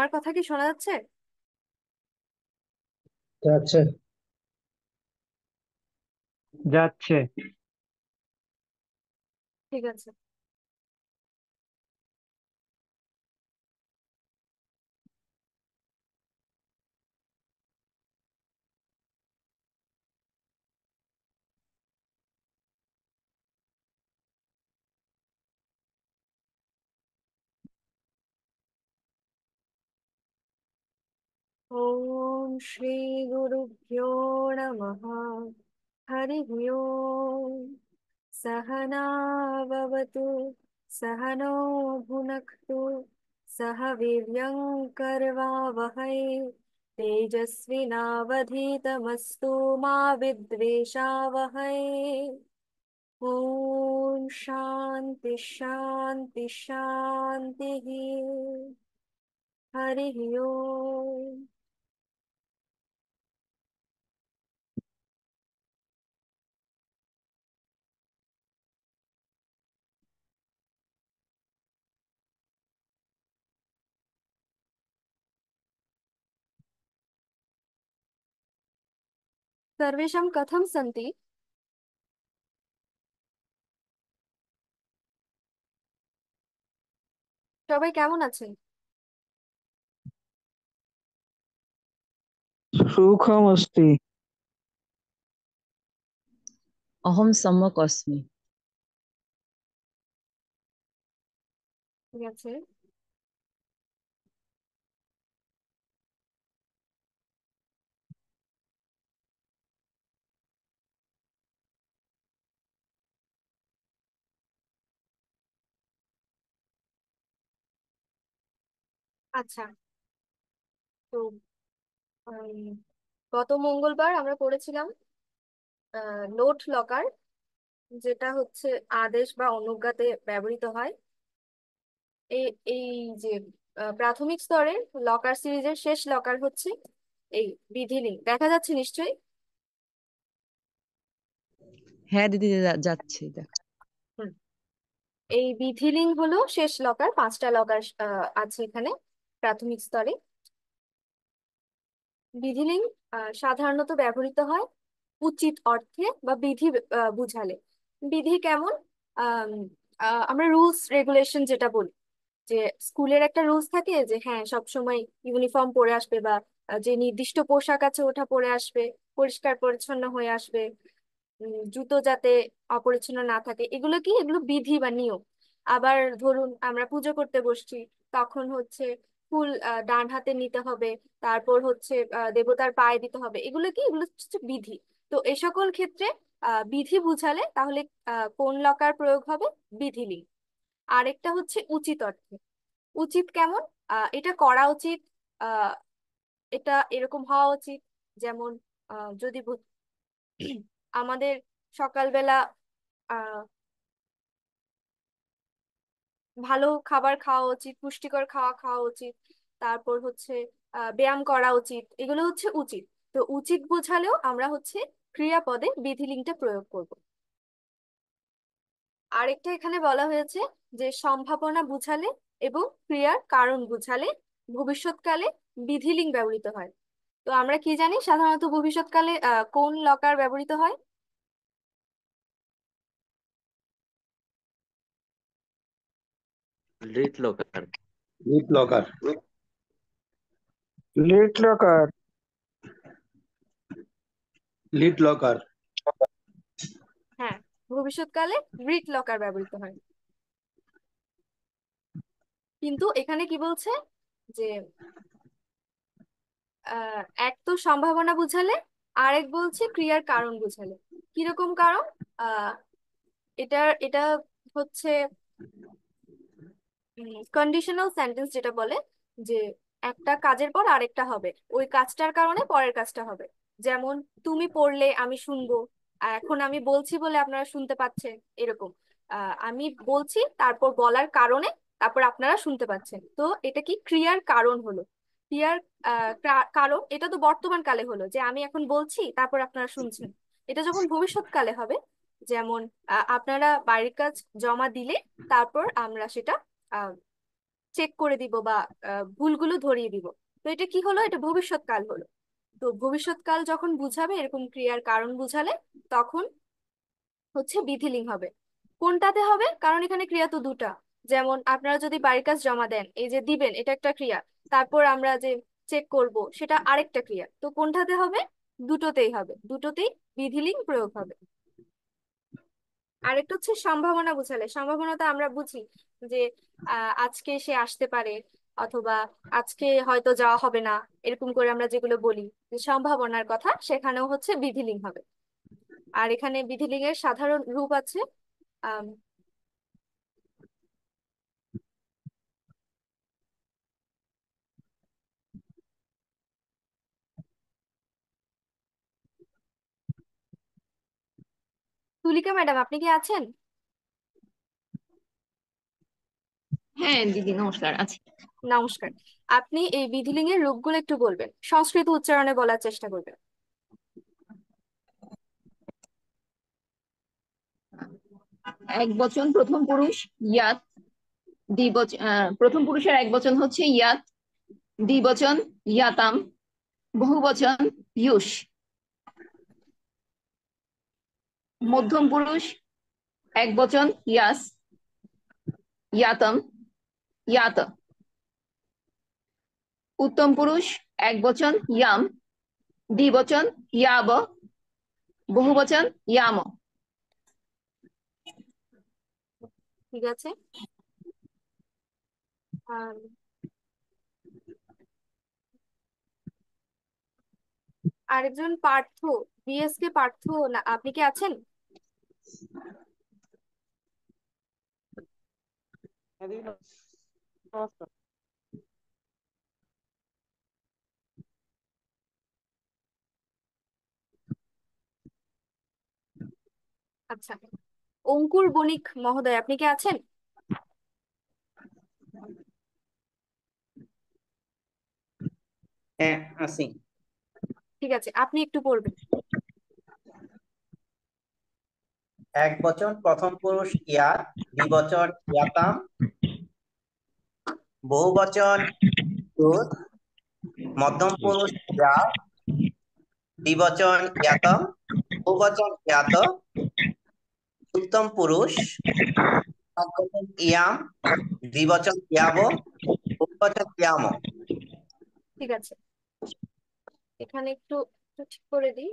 আমার কথা কি শোনা যাচ্ছে? যাচ্ছে। যাচ্ছে। ঠিক আছে। ओम श्री गुरुभ्यो नमः। हरि ओम। सहना भवतु, सहनो भुनक्तु, सह वीर्यं करवावहै, तेजस्विनावधीतमस्तु मा विद्वेषावहै। ओम शांति शांति शांति। हरि ओम। सर्वेषां कथं सन्ति? সবাই কেমন আছেন? সুখমস্তি। अहं सम्यक् अस्मि। ঠিক আছে। আচ্ছা। তো উম, গত মঙ্গলবার আমরা পড়েছিলাম নোট লকার, যেটা হচ্ছে আদেশ বা অনুজ্ঞাতে ব্যবহৃত হয়। এই এই যে প্রাথমিক স্তরে লকার সিরিজের শেষ লকার হচ্ছে এই বিধিলিঙ্গ, দেখা যাচ্ছে নিশ্চয়ই। হ্যাঁ দিদি, যাচ্ছে দেখ। হুম। এই বিধিলিঙ্গ হলো শেষ লকার, পাঁচটা লকার আছে এখানে প্রাথমিক স্তরে। বিধিলিঙ্গ সাধারণত ব্যবহৃত হয় উচিত অর্থে বা বিধি বুঝালে। বিধি কেমন? আম, আমরা রুলস রেগুলেশন যেটা বলি, যে স্কুলের একটা রুলস থাকে যে হ্যাঁ সব সময় ইউনিফর্ম পরে আসবে, বা যে নির্দিষ্ট পোশাক আছে ওটা পরে আসবে, পরিষ্কার পরিচ্ছন্ন হয়ে আসবে, জুতো যাতে অপরিচ্ছন্ন না থাকে, এগুলো কি, এগুলো বিধি বা নিয়ম। আবার ধরুন আমরা পুজো করতে বসছি, তখন হচ্ছে ফুল ডান হাতে নিতে হবে, তারপর হচ্ছে দেবতার পায়ে দিতে হবে, এগুলো কি, এগুলো হচ্ছে বিধি। তো এই সকল ক্ষেত্রে বিধি বুঝালে তাহলে কোন লকার প্রয়োগ হবে? বিধিলিঙ্গ। আরেকটা হচ্ছে উচিত অর্থে। উচিত কেমন? এটা করা উচিত, আহ এটা এরকম হওয়া উচিত। যেমন যদি আমাদের সকালবেলা আহ ভালো খাবার খাওয়া উচিত, পুষ্টিকর খাওয়া খাওয়া উচিত, তারপর হচ্ছে ব্যায়াম করা উচিত, এগুলো হচ্ছে উচিত। তো উচিত বোঝালেও আমরা হচ্ছে ক্রিয়াপদে বিধিলিঙ্গটা প্রয়োগ করব। আরেকটা এখানে বলা হয়েছে যে সম্ভাবনা বুঝালে এবং ক্রিয়ার কারণ বুঝালে ভবিষ্যৎকালে বিধিলিঙ্গ ব্যবহৃত হয়। তো আমরা কি জানি সাধারণত ভবিষ্যৎকালে কোন লকার ব্যবহৃত হয়? লিট লকার। লিড লকার। লিট লকার। লিড লকার। হ্যাঁ, ভবিষ্যৎকালে গ্রিট লকার ব্যবহৃত হয়। কিন্তু এখানে কি বলছে যে এক তো সম্ভাবনা বুঝালে, আরেক বলছে ক্রিয়ার কারণ বুঝালে। কিরকম কারণ? আহ এটা হচ্ছে কন্ডিশনাল সেন্টেন্স, যেটা বলে যে একটা কাজের পর আরেকটা হবে, ওই কাজটার কারণে পরের কাজটা হবে। যেমন তুমি পড়লে আমি শুনবো, আর এখন আমি বলছি বলে আপনারা শুনতে পাচ্ছেন, এরকম। আমি বলছি, তারপর বলার কারণে তারপর আপনারা শুনতে পাচ্ছেন, তো এটা কি ক্রিয়ার কারণ হলো। ক্রিয়ার কারণ এটা তো বর্তমান কালে হলো, যে আমি এখন বলছি তারপর আপনারা শুনছেন। এটা যখন ভবিষ্যৎকালে হবে, যেমন আপনারা বাড়ির কাজ জমা দিলে তারপর আমরা সেটা চেক করে দিব বা ভুলগুলো ধরিয়ে দিব। তো এটা কি হলো, এটা ভবিষ্যৎকাল হলো। তো ভবিষ্যৎকাল যখন বুঝাবে এরকম ক্রিয়ার কারণ বুঝালে, তখন হচ্ছে বিধিলিঙ্গ হবে। কোনটাতে হবে, কারণ এখানে ক্রিয়া তো দুটা। যেমন আপনারা যদি বাড়ির কাজ জমা দেন, এই যে দিবেন এটা একটা ক্রিয়া, তারপর আমরা যে চেক করব সেটা আরেকটা ক্রিয়া। তো কোনটাতে হবে, দুটোতেই হবে, দুটোতেই বিধিলিঙ্গ প্রয়োগ হবে। আরেকটা হচ্ছে সম্ভাবনা বুঝালে, সম্ভাবনাটা আমরা বুঝি যে আজকে সে আসতে পারে, অথবা আজকে হয়তো যাওয়া হবে না, এরকম করে আমরা যেগুলো বলি যে সম্ভাবনার কথা, সেখানেও হচ্ছে বিধিলিঙ্গ হবে। আর এখানে বিধিলিঙ্গের সাধারণ রূপ আছে। আম, তুলিকা ম্যাডাম, আপনি কি আছেন? হ্যাঁ দিদি, নমস্কার, আছি। নমস্কার। আপনি এই বিধিলিঙ্গের রূপগুলো একটু বলবেন, সংস্কৃত উচ্চারণে বলার চেষ্টা করবেন। এক বচন প্রথম পুরুষ ইয়াত, দ্বিবচন প্রথম পুরুষের এক বচন হচ্ছে ইয়াত, দ্বিবচন ইয়াতাম, বহুবচন ইয়ুষ। মধ্যম পুরুষ এক বচন ইয়াস, ইয়াতম, ইয়াত। উত্তম পুরুষ এক বচন ইয়াম, দ্বিবচন ইয়াব, বহুবচন ইয়াম। ঠিক আছে। আম, আরেকজন পার্থ, বিএসকে পার্থ, না আপনি কি আছেন? আচ্ছা, অঙ্কুর বণিক মহোদয়, আপনি কি আছেন? হ্যাঁ, আছি। ঠিক আছে, আপনি একটু পড়বেন। এক বচন প্রথম পুরুষ ইয়া, দ্বিবচন ইয়াতাম, বহুবচন ইয়ুস, মধ্যম পুরুষ ইয়া, দ্বিবচন ইয়াতম, বহুবচন ইয়াত, উত্তম পুরুষ এক বচন ইয়াম, দ্বিবচন ইয়াব, বহুবচন ইয়াম। ঠিক আছে, এখানে একটু একটু ঠিক করে দিই।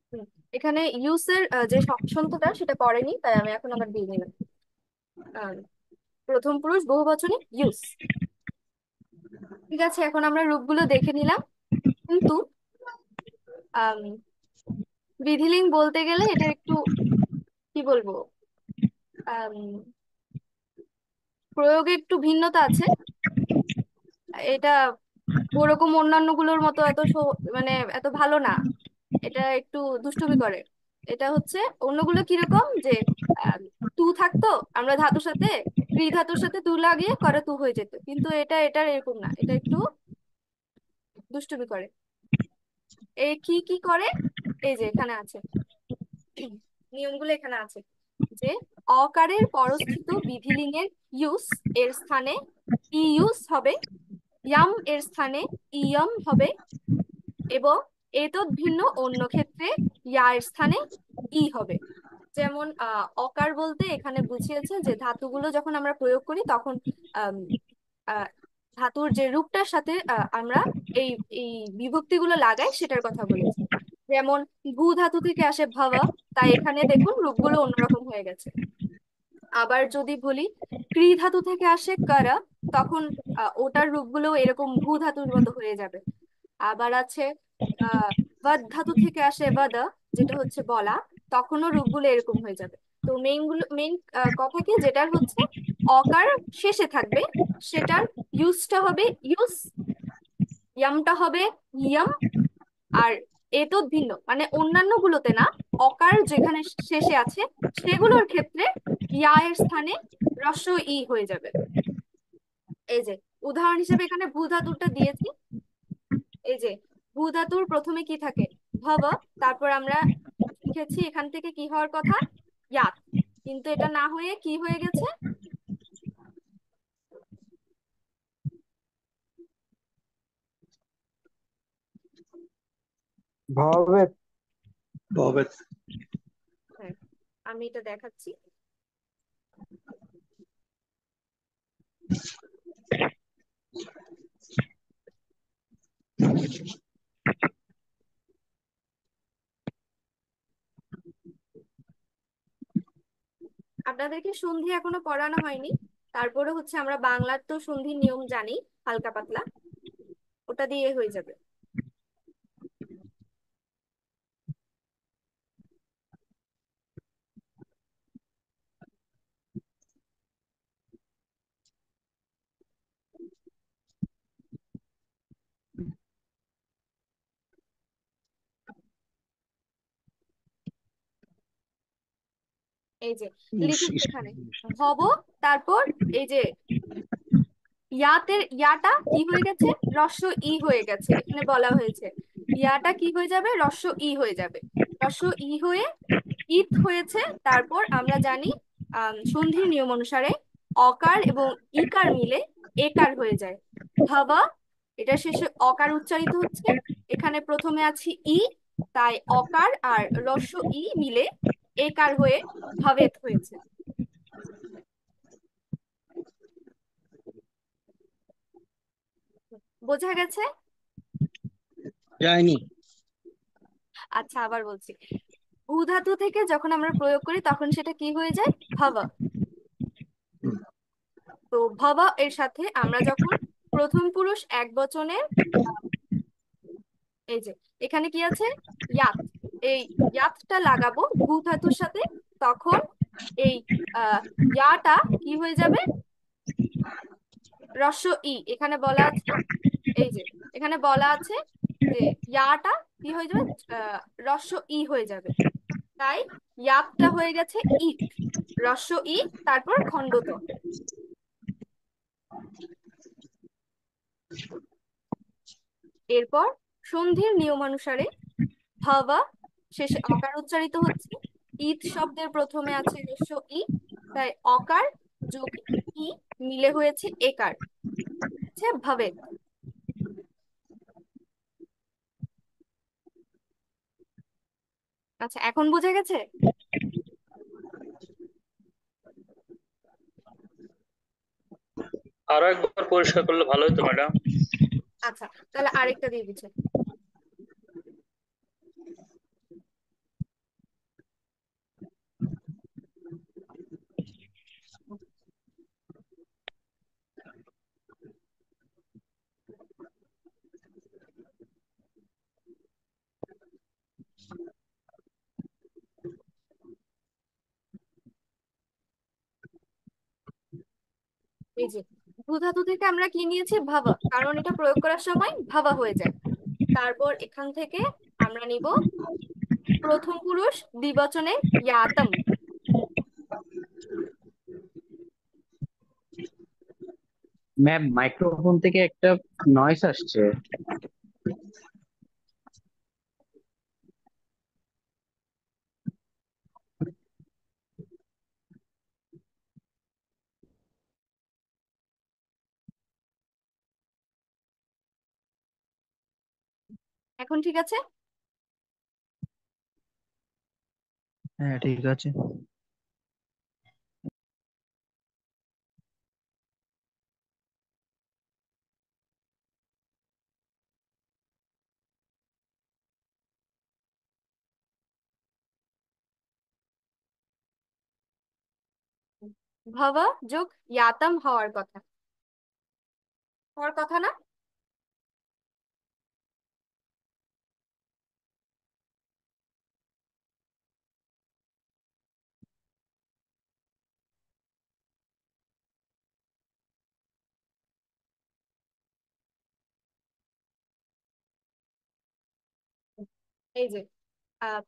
হুম, এখানে ইউসের যে সন্ততা সেটা করেনি, তাই আমি এখন আবার দিয়ে নিলাম। আহ, প্রথম পুরুষ বহুবচনে ইউস। ঠিক আছে, এখন আমরা রূপগুলো দেখে নিলাম, কিন্তু আম, বিধিলিঙ্গ বলতে গেলে এটা একটু কি বলবো, আম, প্রয়োগে একটু ভিন্নতা আছে। এটা ওরকম অন্যান্য গুলোর মতো মানে এত ভালো না। এটা একটু দুষ্টুমি করে। এটা হচ্ছে অন্যগুলো কিরকম যে আম, তু থাকতো, আমরা ধাতুর সাথে ক্রি ধাতুর সাথে তু লাগিয়ে করে তু হয়ে যেত, কিন্তু এটার এরকম না, এটা একটু দুষ্টুমি করে। এই কি কি করে, এই যে এখানে আছে, নিয়মগুলো এখানে আছে যে অকারের পরস্থিত বিধিলিঙ্গের ইউস এর স্থানে ইউস হবে, ইয়াম এর স্থানে ইয়ম হবে, এবং এতদ ভিন্ন অন্য ক্ষেত্রে ইয়া এর স্থানে ই হবে। যেমন অকার বলতে এখানে বুঝিয়েছে যে ধাতুগুলো যখন আমরা প্রয়োগ করি তখন আম, আহ, ধাতুর যে রূপটার সাথে আমরা এই এই বিভক্তিগুলো লাগাই, সেটার কথা বলেছি। যেমন ভূ ধাতু থেকে আসে ভাবা, তাই এখানে দেখুন রূপগুলো অন্যরকম হয়ে গেছে। আবার যদি বলি ক্রি ধাতু থেকে আসে কারা, তখন ওটার রূপগুলো এরকম ভূ ধাতুর মতো হয়ে যাবে। আবার আছে আহ বাদ ধাতু থেকে আসে বাদা, যেটা হচ্ছে বলা, তখনও রূপগুলো এরকম হয়ে যাবে। তো মেইন কথা কি, যেটার হচ্ছে অকার শেষে থাকবে, সেটার ইউজটা হবে ইউস, ইয়ামটা হবে ইয়াম। আর এতদ ভিন্ন মানে অন্যান্য গুলোতে না, অকার যেখানে শেষে আছে সেগুলোর ক্ষেত্রে ইয়া এর স্থানে রস্ব ই হয়ে যাবে। এই যে উদাহরণ হিসেবে এখানে ভূ ধাতুটা দিয়েছি। এই যে ভূ ধাতুর প্রথমে কি থাকে, ভব, তারপর আমরা শিখেছি এখান থেকে কি হওয়ার কথা, ইয়াত, কিন্তু এটা না হয়ে কি হয়ে গেছে, ভবেত। ভবেত। হ্যাঁ আমি এটা দেখাচ্ছি। আপনাদেরকে সন্ধি এখনো পড়ানো হয়নি, তারপরে হচ্ছে আমরা বাংলার তো সন্ধির নিয়ম জানি হালকা পাতলা, ওটা দিয়ে হয়ে যাবে। এই যে লিখেছি এখানে ভব, তারপর এই যে ইয়াটা কি হয়ে গেছে, রস্ব ই হয়ে গেছে, এখানে বলা হয়েছে ইয়াটা কি হয়ে যাবে, রস্ব ই হয়ে যাবে, রস্ব ই হয়ে ইত হয়েছে। তারপর আমরা জানি সন্ধির নিয়ম অনুসারে অকার এবং ইকার মিলে একার হয়ে যায়, ভাবা, এটা শেষে অকার উচ্চারিত হচ্ছে, এখানে প্রথমে আছে ই, তাই অকার আর রস্ব ই মিলে একার হয়ে ভাবেত হয়েছে। বোঝা গেছে? যায়নি। আচ্ছা আবার বলছি, ভূ ধাতু থেকে যখন আমরা প্রয়োগ করি তখন সেটা কি হয়ে যায়, ভাবা। তো ভাবা এর সাথে আমরা যখন প্রথম পুরুষ এক বচনের, এই যে এখানে কি আছে, ইয়াত, এই ইয়াতটা লাগাবো ভূ ধাতুর সাথে, তখন এই ইয়াটা কি হয়ে যাবে, রস্ব ই, এখানে বলা আছে, এই যে এখানে বলা আছে যে ইয়াটা কি হয়ে যাবে, রস্ব ই হয়ে যাবে, তাই ইয়াতটা হয়ে গেছে ইক, রস্ব ই, তারপর খণ্ডত। এরপর সন্ধির নিয়মানুসারে ভাবা শেষে অকার উচ্চারিত হচ্ছে, ঈদ শব্দের প্রথমে আছে রস্ব ই, তাই অকার যোগ ই মিলে হয়েছে একার, হচ্ছে ভাবে। আচ্ছা এখন বোঝা গেছে? আরো একবার পরিষ্কার করলে ভালো হতো ম্যাডাম। আচ্ছা তাহলে আরেকটা দিয়ে দিচ্ছি। এই যে ভূ ধাতু থেকে আমরা কি নিয়েছি, ভাবা, কারণ এটা প্রয়োগ করার সময় ভাবা হয়ে যায়। তারপর এখান থেকে আমরা নিব প্রথম পুরুষ দ্বিবচনে ইয়াতম। ম্যাম, মাইক্রোফোন থেকে একটা নয়েস আসছে। এখন ঠিক আছে? হ্যাঁ ঠিক আছে। ভাবা যোগ ইয়াতম হওয়ার কথা, হওয়ার কথা না? এই যে আহ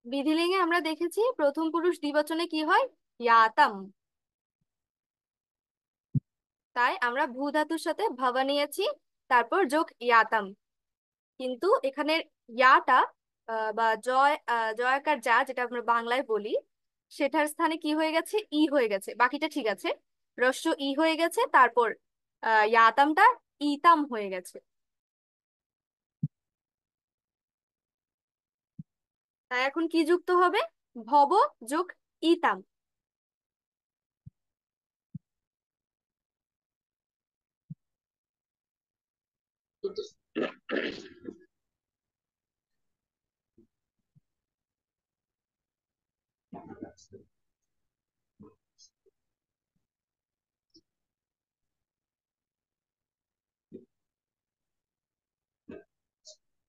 বিধিলিঙ্গে আমরা দেখেছি প্রথম পুরুষ দ্বিবচনে কি হয়, ইয়াতাম। তাই আমরা ভূ ধাতুর সাথে ভাবা নিয়েছি, তারপর যোগ ইয়াতাম। কিন্তু এখানের ইয়াটা বা জয়াকার যা, যেটা আমরা বাংলায় বলি, সেটার স্থানে কি হয়ে গেছে, ই হয়ে গেছে। বাকিটা ঠিক আছে, হ্রস্ব ই হয়ে গেছে, তারপর ইয়াতামটা ইতাম হয়ে গেছে। তাই এখন কি যুক্ত হবে, ভব যোগ ইতাম।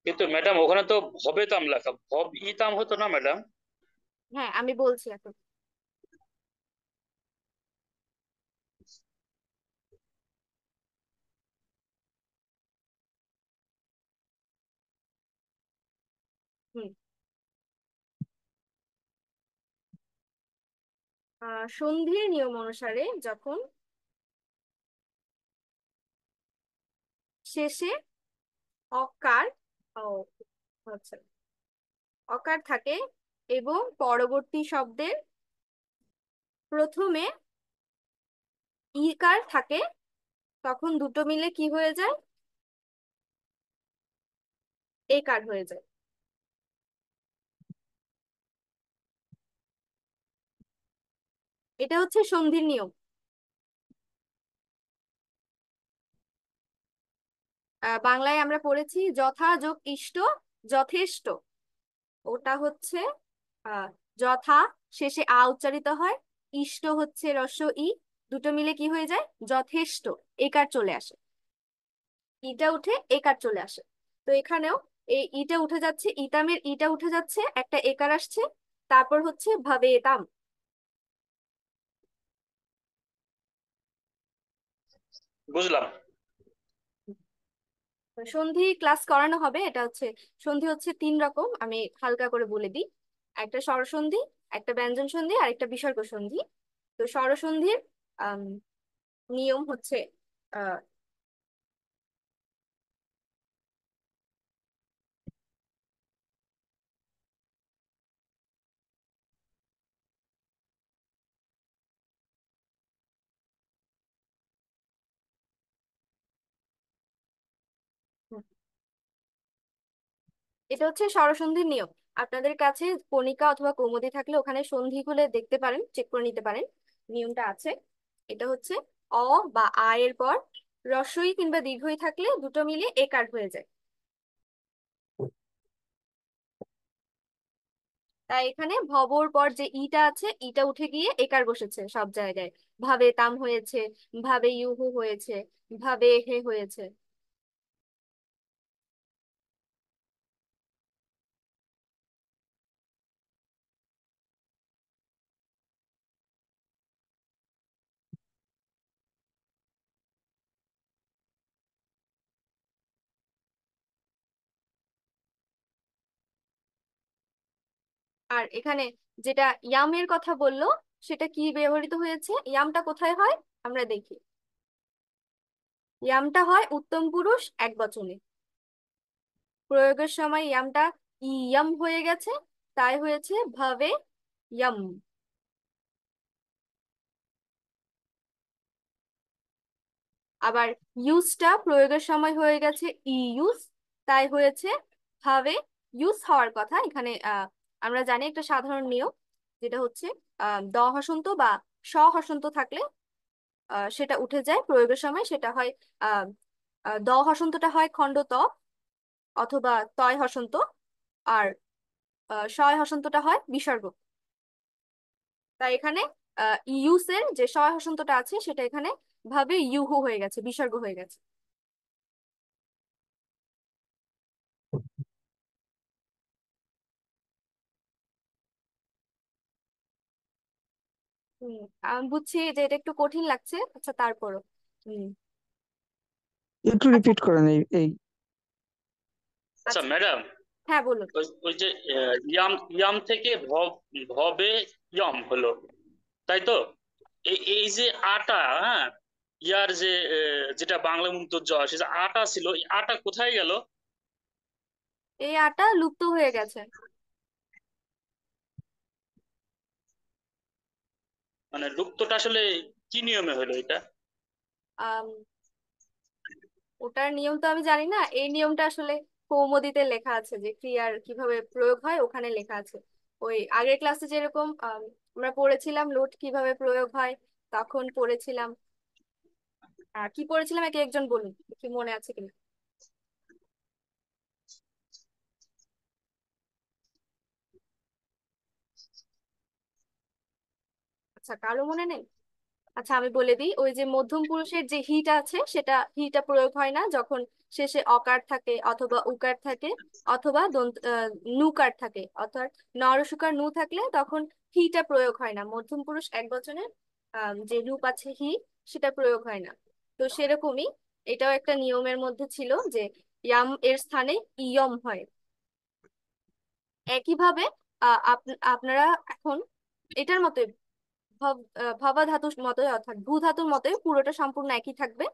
কিন্তু ম্যাডাম ওখানে তো ভবেতাম লেখা, ভব ইতাম হতো না ম্যাডাম? হ্যাঁ, আমি বলছি এখন। হুম। সন্ধির নিয়ম অনুসারে যখন শেষে অকার, ও আচ্ছা, অকার থাকে এবং পরবর্তী শব্দের প্রথমে ইকার থাকে, তখন দুটো মিলে কি হয়ে যায়, একার হয়ে যায়। এটা হচ্ছে সন্ধির নিয়ম। বাংলায় আমরা পড়েছি যথা যোগ ইষ্ট যথেষ্ট। ওটা হচ্ছে আহ যথা শেষে আ উচ্চারিত হয়, ইষ্ট হচ্ছে রস্ব ই, দুটো মিলে কি হয়ে যায়, যথেষ্ট, একার চলে আসে। ইটা উঠে একার চলে আসে। তো এখানেও এই ইটা উঠে যাচ্ছে, ইতামের ইটা উঠে যাচ্ছে, একটা একার আসছে, তারপর হচ্ছে ভাবে এতাম। বুঝলাম। সন্ধি ক্লাস করানো হবে। এটা হচ্ছে, সন্ধি হচ্ছে তিন রকম, আমি হালকা করে বলে দিই। একটা স্বরসন্ধি, একটা ব্যঞ্জন সন্ধি, আর একটা বিসর্গ সন্ধি। তো স্বরসন্ধির আম, নিয়ম হচ্ছে আহ এটা হচ্ছে স্বরসন্ধির নিয়ম। আপনাদের কাছে কণিকা অথবা কৌমুদি থাকলে ওখানে সন্ধি খুলে দেখতে পারেন, চেক করে নিতে পারেন, নিয়মটা আছে। এটা হচ্ছে অ বা আ এর পর রস্বই কিংবা দীর্ঘই থাকলে দুটো মিলে একার হয়ে যায়। তাই এখানে ভবর পর যে ইটা আছে, ইটা উঠে গিয়ে একার বসেছে সব জায়গায়। ভাবে তাম হয়েছে, ভাবে ইউহু হয়েছে, ভাবে হে হয়েছে। আর এখানে যেটা ইয়ামের কথা বললো, সেটা কি ব্যবহৃত হয়েছে, ইয়ামটা কোথায় হয় আমরা দেখি। ইয়ামটা হয় উত্তম পুরুষ এক বচনে। প্রয়োগের সময় ইয়ামটা ইয়াম হয়ে গেছে, তাই হয়েছে ভাবে ইয়াম। আবার ইউজটা প্রয়োগের সময় হয়ে গেছে ইউজ, তাই হয়েছে ভাবে ইউজ হওয়ার কথা। এখানে আমরা জানি একটা সাধারণ নিয়ম, যেটা হচ্ছে দ হসন্ত বা স হসন্ত থাকলে সেটা উঠে যায় প্রয়োগের সময়, সেটা হয় আহ দ হসন্তটা হয় খণ্ড ত অথবা তয় হসন্ত, আর সয় হসন্তটা হয় বিসর্গ। তাই এখানে ইউসের যে সয় হসন্তটা আছে সেটা এখানে ভাবে ইউহু হয়ে গেছে, বিসর্গ হয়ে গেছে। হুম, আমি বুঝছি যে এটা একটু কঠিন লাগছে, আচ্ছা তারপরও হুম। একটু আচ্ছা, রিপিট করেন এই আচ্ছা আচ্ছা, ম্যাডাম, হ্যাঁ বলুন। ওই ওই যে ইয়াম ইয়াম থেকে ভবে ইয়ম হলো, তাই তো? এই এই যে আটা, হ্যাঁ, ইয়ার যে যেটা বাংলা মুদ্রার জ, সে যে আটা ছিল, এই আটা কোথায় গেল? এই আটা লুপ্ত হয়ে গেছে। মানে লুপ্তটা আসলে কি নিয়মে হলো এটা? আম, ওটার নিয়ম তো আমি জানি না, এই নিয়মটা আসলে কৌমুদিতে লেখা আছে, যে ক্রিয়ার কিভাবে প্রয়োগ হয় ওখানে লেখা আছে। ওই আগের ক্লাসে যেরকম আমরা পড়েছিলাম লোট কিভাবে প্রয়োগ হয়, তখন পড়েছিলাম। কি পড়েছিলাম একে একজন বলুন, কি মনে আছে কিনা? আচ্ছা, কারো মনে নেই? আচ্ছা, আমি বলে দিই, ওই যে মধ্যম পুরুষের যে হিটা আছে, সেটা হিটা প্রয়োগ হয় না যখন শেষে অকার থাকে অথবা উকার থাকে, অথবা নুকার থাকে, অর্থাৎ নরসুকার নু থাকলে তখন হিটা প্রয়োগ হয় না। মধ্যম পুরুষ এক বচনের যে রূপ আছে হি, সেটা প্রয়োগ হয় না। তো সেরকমই এটাও একটা নিয়মের মধ্যে ছিল যে ইয়াম এর স্থানে ইয়ম হয়। একইভাবে আপনারা এখন এটার মতো ভবা ধাতুর মতোই, অর্থাৎ ভূ ধাতুর মতোই পুরোটা সম্পূর্ণ একই থাকবে।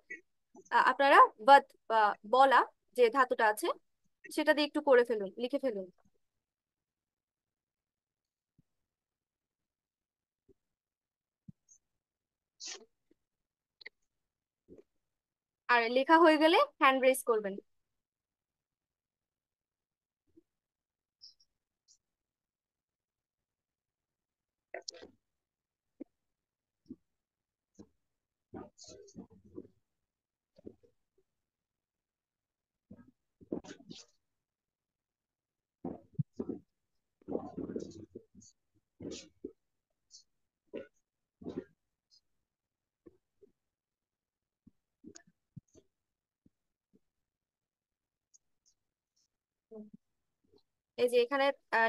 আপনারা বাদ বা বলা যে ধাতুটা আছে সেটা দিয়ে একটু করে ফেলুন, লিখে ফেলুন। আর লেখা হয়ে গেলে হ্যান্ড রেজ করবেন। এই যে এখানে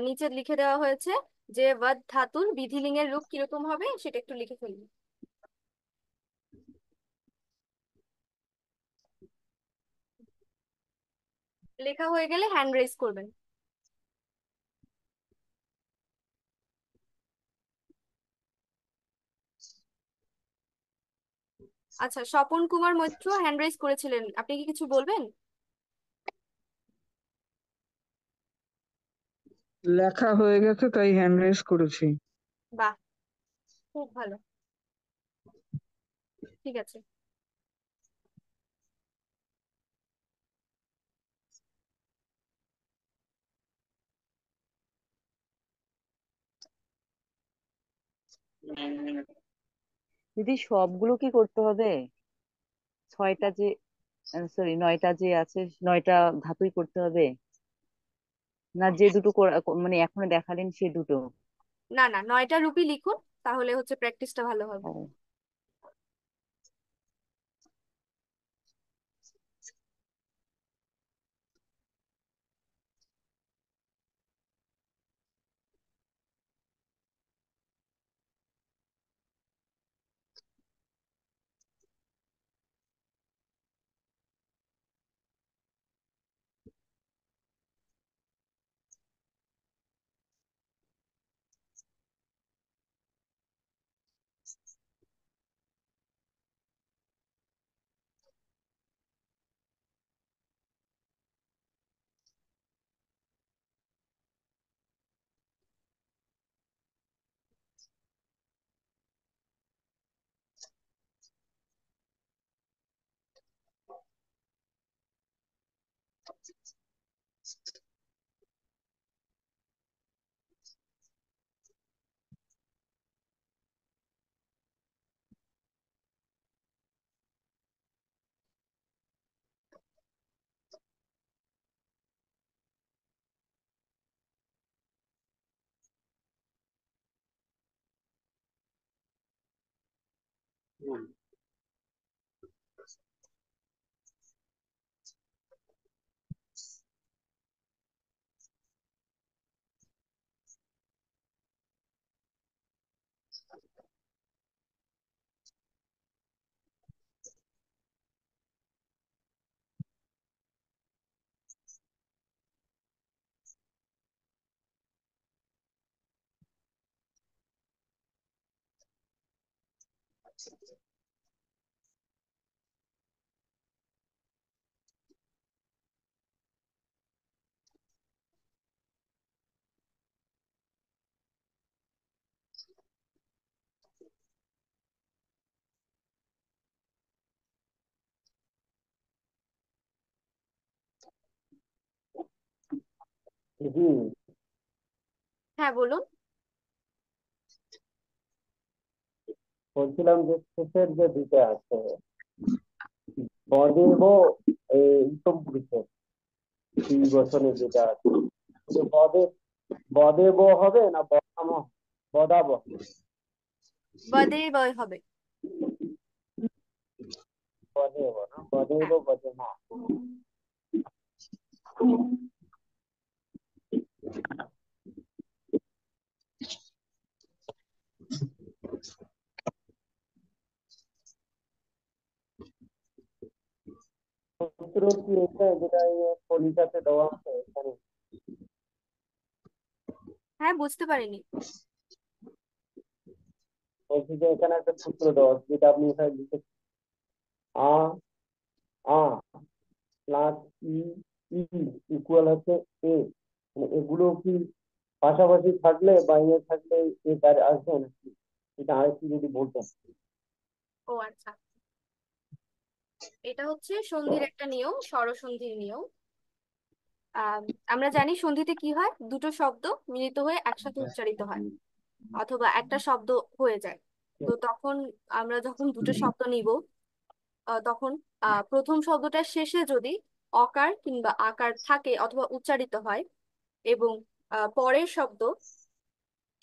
নিচে লিখে দেওয়া হয়েছে যে ওয়াদ ধাতুর বিধিলিঙ্গের রূপ কিরকম হবে, সেটা একটু লিখে ফেলুন। লেখা হয়ে গেলে হ্যান্ড রেজ করবেন। আচ্ছা, স্বপন কুমার মৈত্র হ্যান্ড রেজ করেছিলেন, আপনি কি কিছু বলবেন? লেখা হয়ে গেছে তাই হ্যান্ড রেজ করেছি। বাহ, খুব ভালো, ঠিক আছে। উম, দিদি সবগুলো কি করতে হবে? ছয়টা যে, সরি, নয়টা যে আছে, নয়টা ধাতুই করতে হবে? না যে দুটো মানে এখনো দেখালেন সে দুটো? না না, 9টা রূপই লিখুন, তাহলে হচ্ছে প্র্যাকটিসটা ভালো হবে। ও, হুম। দিদি হ্যাঁ বলুন। বলছিলাম যে শেষের যে দুটো আছে বদেব উত্তম পুরুষের দুই বছরের যেটা আছে যে বদেব হবে না বদাম বদাব? বদে বয় হবে। বদেব না বদেব হ্যাঁ। বদেম। সূত্র কি এটা যেটা এই কলিকাতে দেওয়া আছে এখানে? হ্যাঁ, বুঝতে পারিনি। বলছি যে এখানে একটা সূত্র দেওয়া আছে যেটা আপনি এখানে লিখেছেন আ আ প্লাস ই ই ইকুয়াল হচ্ছে এ, মানে এগুলো কি পাশাপাশি থাকলে বা ইয়ে থাকলে এ তার আসবে নাকি? এটা আরেকটু যদি বলতেন। ও আচ্ছা, এটা হচ্ছে সন্ধির একটা নিয়ম, স্বরসন্ধির নিয়ম। আহ আমরা জানি সন্ধিতে কি হয়, দুটো শব্দ মিলিত হয়ে একসাথে উচ্চারিত হয় অথবা একটা শব্দ হয়ে যায়। তো তখন আমরা যখন দুটো শব্দ নিব, তখন প্রথম শব্দটার শেষে যদি অকার কিংবা আকার থাকে অথবা উচ্চারিত হয় এবং পরের শব্দ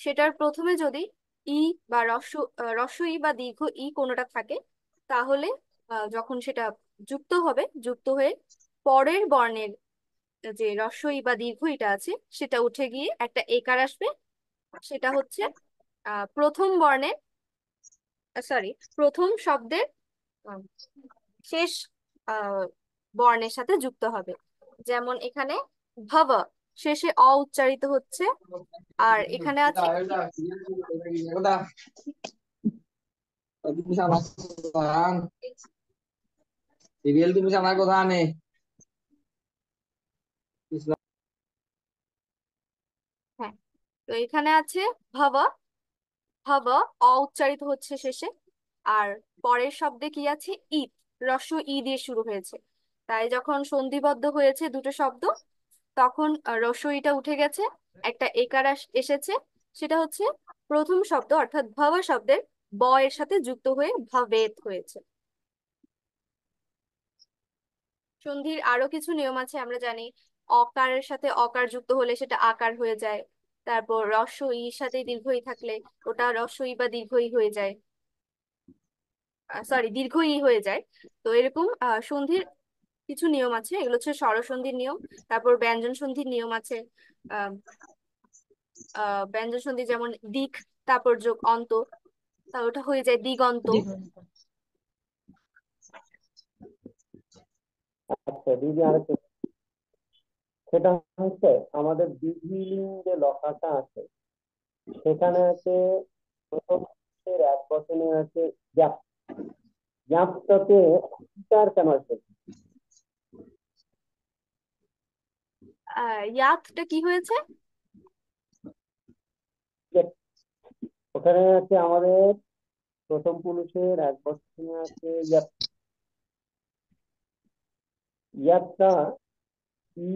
সেটার প্রথমে যদি ই বা রস্ব ই বা দীর্ঘ ই কোনোটা থাকে, তাহলে যখন সেটা যুক্ত হবে, যুক্ত হয়ে পরের বর্ণের যে রস্ব ই বা দীর্ঘ ইটা আছে সেটা উঠে গিয়ে একটা একার আসবে। সেটা হচ্ছে প্রথম বর্ণের, সরি, প্রথম শব্দের আহ, শেষ আহ, বর্ণের সাথে যুক্ত হবে। যেমন এখানে ভব শেষে অ উচ্চারিত হচ্ছে, আর এখানে আছে ই। হ্যাঁ, তো এখানে আছে ভব, ভব অ উচ্চারিত হচ্ছে শেষে। আর পরের শব্দে কি আছে, ঈদ, রস্ব ই দিয়ে শুরু হয়েছে। তাই যখন সন্ধিবদ্ধ হয়েছে দুটো শব্দ, তখন রস্ব ইটা উঠে গেছে, একটা একার এসেছে। সেটা হচ্ছে প্রথম শব্দ অর্থাৎ ভব শব্দের ব এর সাথে যুক্ত হয়ে ভবেত হয়েছে। সন্ধির আরো কিছু নিয়ম আছে আমরা জানি। অকারের সাথে অকার যুক্ত হলে সেটা আকার হয়ে যায়। তারপর রস্ব ইর সাথে দীর্ঘ ই থাকলে ওটা রস্ব ই বা দীর্ঘ ই হয়ে যায়, সরি দীর্ঘ ই হয়ে যায়। তো এরকম সন্ধির কিছু নিয়ম আছে, এগুলো হচ্ছে স্বরসন্ধির নিয়ম। তারপর ব্যঞ্জন সন্ধির নিয়ম আছে। আহ ব্যঞ্জন সন্ধি যেমন দিক, তারপর যোগ অন্ত, তা ওটা হয়ে যায় দিগন্ত। আচ্ছা দিদি আরেকটু, সেটা হচ্ছে আমাদের বিধিলিঙ্গ যে লকাটা আছে সেখানে আছে প্রথম এক বছরে আছে গ্যাপ, গ্যাপটাতে চার কেন আছে? ইয়াতটা কি হয়েছে? ওখানে আছে আমাদের প্রথম পুরুষের এক বছরে আছে ইয়াত, ইয়াতটা ই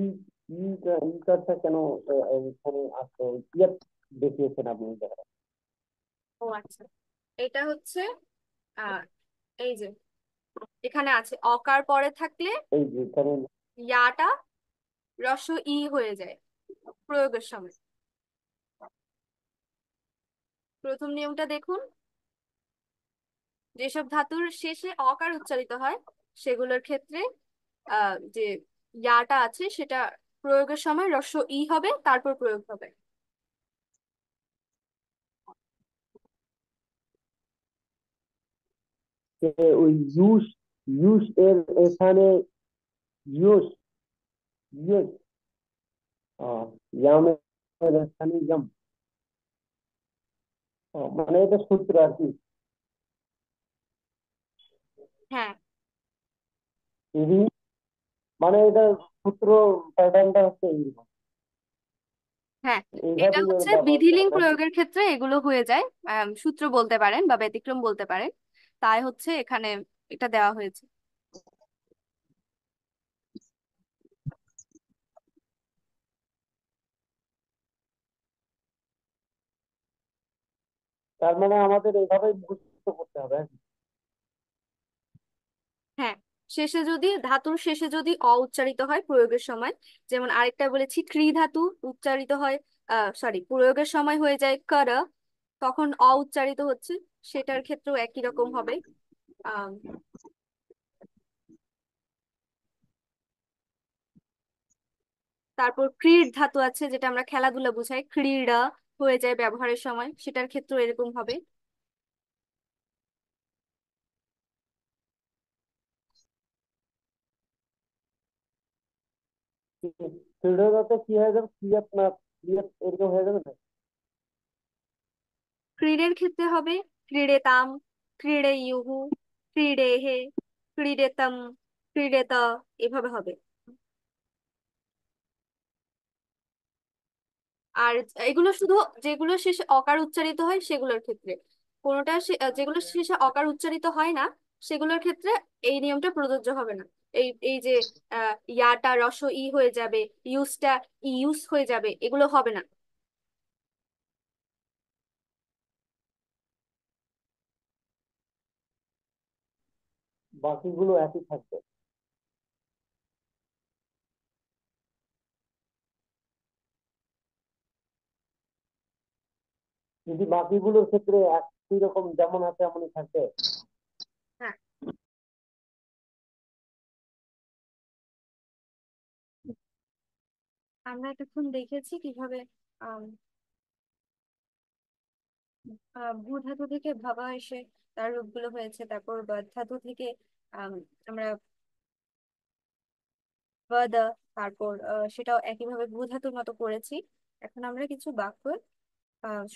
ইটা কেন এখানে আছে? ইয়াত দেখিয়েছেন আপনি এই জায়গায়। ও আচ্ছা, এটা হচ্ছে আহ এই যে এখানে আছে অকার পরে থাকলে এই যে এখানে ইয়াটা রস্ব ই হয়ে যায় প্রয়োগের সময়। প্রথম নিয়মটা দেখুন, যেসব ধাতুর শেষে অকার উচ্চারিত হয় সেগুলোর ক্ষেত্রে যে ইয়াটা আছে সেটা প্রয়োগের সময় রস্ব ই হবে, তারপর প্রয়োগ হবে। ওই ইউস, ইউস এর এখানে ইউস, ইউস ইয়ামের এখানে ইয়াম, মানে এটা সূত্র আর কি। হ্যাঁ বিধি মানে এটা সূত্র প্যাটার্নটা হচ্ছে এইরকম, হ্যাঁ, এটা এইভাবেই ওর হচ্ছে ব্যবহার করা বিধিলিঙ্গ নাকি? প্রয়োগের ক্ষেত্রে এগুলো হয়ে যায়। সূত্র বলতে পারেন বা ব্যতিক্রম বলতে পারেন, তাই হচ্ছে এখানে এটা দেওয়া হয়েছে। তার মানে আমাদের এইভাবেই মুখস্থ করতে হবে, হ্যাঁ? হ্যাঁ, শেষে যদি ধাতুর শেষে যদি অ উচ্চারিত হয় প্রয়োগের সময়, যেমন আরেকটা বলেছি ক্রি ধাতু উচ্চারিত হয়, সরি প্রয়োগের সময় হয়ে যায় কর, তখন অ উচ্চারিত হচ্ছে, সেটার ক্ষেত্রেও একই রকম হবে। আহ তারপর ক্রীড় ধাতু আছে, যেটা আমরা খেলাধুলা বুঝাই, ক্রীড়া হয়ে যায় ব্যবহারের সময়, সেটার ক্ষেত্রেও এরকম হবে। ক্রীড়াতে কি হয়ে যাবে, ক্রিয়াত না ক্রিয়াত এরকম হয়ে যাবে না? ক্রীড়ের ক্ষেত্রে হবে ক্রীড়েতাম, ক্রীড়েয়ুঃ, ক্রীড়েহে, ক্রীড়েতম, ক্রীড়েত, এভাবে হবে। আর এগুলো শুধু যেগুলো শেষে অকার উচ্চারিত হয় সেগুলোর ক্ষেত্রে, কোনোটা যেগুলো শেষে অকার উচ্চারিত হয় না সেগুলোর ক্ষেত্রে এই নিয়মটা প্রযোজ্য হবে না। এই যে ইয়াটা রস ই হয়ে যাবে, ইউজটা ইউজ হয়ে যাবে, এগুলো হবে না। বাকিগুলো একই থাকবে। যদি বাকিগুলোর ক্ষেত্রে একই রকম যেমন আছে এমনই থাকবে। হ্যাঁ, আমরা এতক্ষণ দেখেছি কিভাবে আম, ভূ ধাতু থেকে ভাবা এসে তার রূপগুলো হয়েছে, তারপর বা ধাতু থেকে আম, আমরা বদ, তারপর সেটাও একইভাবে ভূ ধাতুর মতো করেছি। এখন আমরা কিছু বাক্য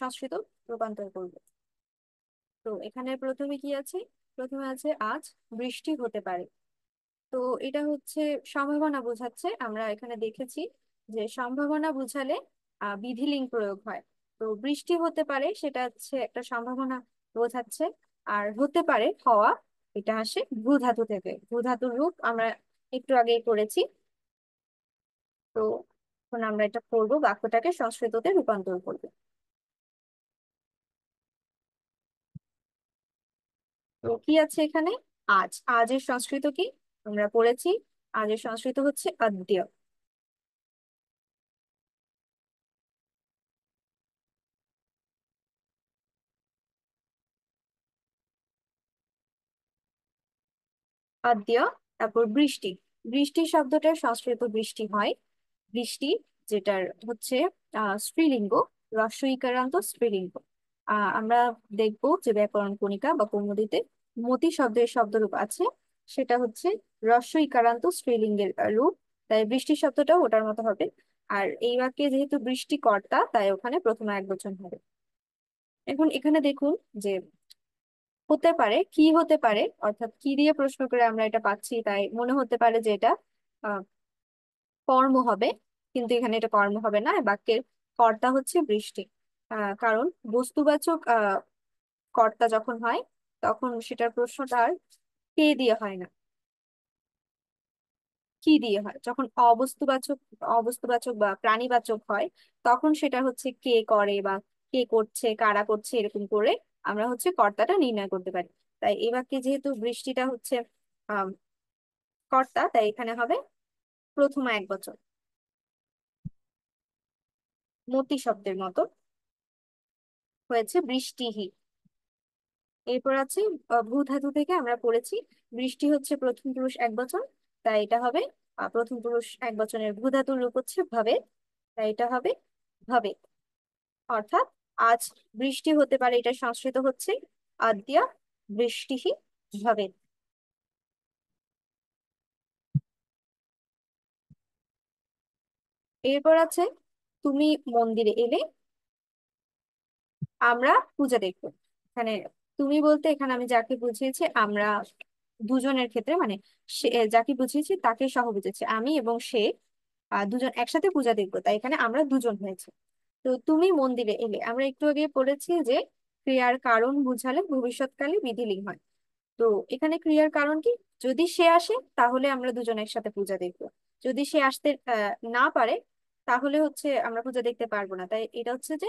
সংস্কৃত রূপান্তর করব। তো এখানে প্রথমে কি আছে, প্রথমে আছে আজ বৃষ্টি হতে পারে। তো এটা হচ্ছে সম্ভাবনা বোঝাচ্ছে, আমরা এখানে দেখেছি যে সম্ভাবনা বুঝালে বিধিলিঙ্গ প্রয়োগ হয়। তো বৃষ্টি হতে পারে সেটা হচ্ছে একটা সম্ভাবনা বোঝাচ্ছে। আর হতে পারে হওয়া, এটা আসে ভূ ধাতু থেকে, ভূ ধাতুর রূপ আমরা একটু আগেই করেছি। তো এখন আমরা এটা করবো, বাক্যটাকে সংস্কৃততে রূপান্তর করবো। তো কি আছে এখানে, আজ, আজের সংস্কৃত কি আমরা পড়েছি, আজের সংস্কৃত হচ্ছে আদ্য। আদ্য, তারপর বৃষ্টি, বৃষ্টি শব্দটার সংস্কৃত বৃষ্টি হয়, বৃষ্টি, যেটার হচ্ছে স্ত্রীলিঙ্গ, হ্রস্ব ইকারান্ত স্ত্রীলিঙ্গ। আমরা দেখবো যে ব্যাকরণ কণিকা বা কৌমুদীতে মতি শব্দের শব্দরূপ আছে, সেটা হচ্ছে হ্রস্ব ইকারান্ত স্ত্রীলিঙ্গের রূপ, তাই বৃষ্টি শব্দটাও ওটার মতো হবে। আর এই বাক্যে যেহেতু বৃষ্টি কর্তা, তাই ওখানে প্রথমে একবচন হবে। এখন এখানে দেখুন যে হতে পারে, কি হতে পারে, অর্থাৎ কি দিয়ে প্রশ্ন করে আমরা এটা পাচ্ছি, তাই মনে হতে পারে যে এটা আহ, কর্ম হবে, কিন্তু এখানে এটা কর্ম হবে না, বাক্যের কর্তা হচ্ছে বৃষ্টি। কারণ বস্তুবাচক কর্তা যখন হয় তখন সেটার প্রশ্নটা আর কে দিয়ে হয় না, কি দিয়ে হয়। যখন অবস্তুবাচক, অবস্তুবাচক বা প্রাণীবাচক হয়, তখন সেটা হচ্ছে কে করে বা কে করছে, কারা করছে, এরকম করে আমরা হচ্ছে কর্তাটা নির্ণয় করতে পারি। তাই এই বাক্যে যেহেতু বৃষ্টিটা হচ্ছে আহ কর্তা, তাই এখানে হবে প্রথম একবচন, মতি শব্দের মতো হয়েছে বৃষ্টিহি। এরপর আছে ভূ ধাতু থেকে আমরা পড়েছি বৃষ্টি হচ্ছে প্রথম পুরুষ একবচন, তাই এটা হবে প্রথম পুরুষ একবচনের ভূ ধাতুর রূপ হচ্ছে ভবে, তাই এটা হবে ভবে। অর্থাৎ আজ বৃষ্টি হতে পারে, এটা সংস্কৃত হচ্ছে আদ্য বৃষ্টিহি ভবেৎ। এরপর আছে তুমি মন্দিরে এলে আমরা পূজা দেখবো। এখানে তুমি বলতে এখানে আমি যাকে বুঝিয়েছি আমরা দুজনের ক্ষেত্রে মানে সে যাকে বুঝিয়েছি তাকে সহ বুঝেছে, আমি এবং সে দুজন একসাথে পূজা দেখবো, তাই এখানে আমরা দুজন হয়েছে। তো তুমি মন্দিরে এলে, আমরা একটু আগে পড়েছি যে ক্রিয়ার কারণ বুঝালে ভবিষ্যৎকালে বিধিলিঙ্গ হয়। তো এখানে ক্রিয়ার কারণ কি? যদি সে আসে তাহলে আমরা দুজন একসাথে পূজা দেখবো, যদি সে আসতে না পারে তাহলে হচ্ছে আমরা পূজা দেখতে পারবো না। তাই এটা হচ্ছে যে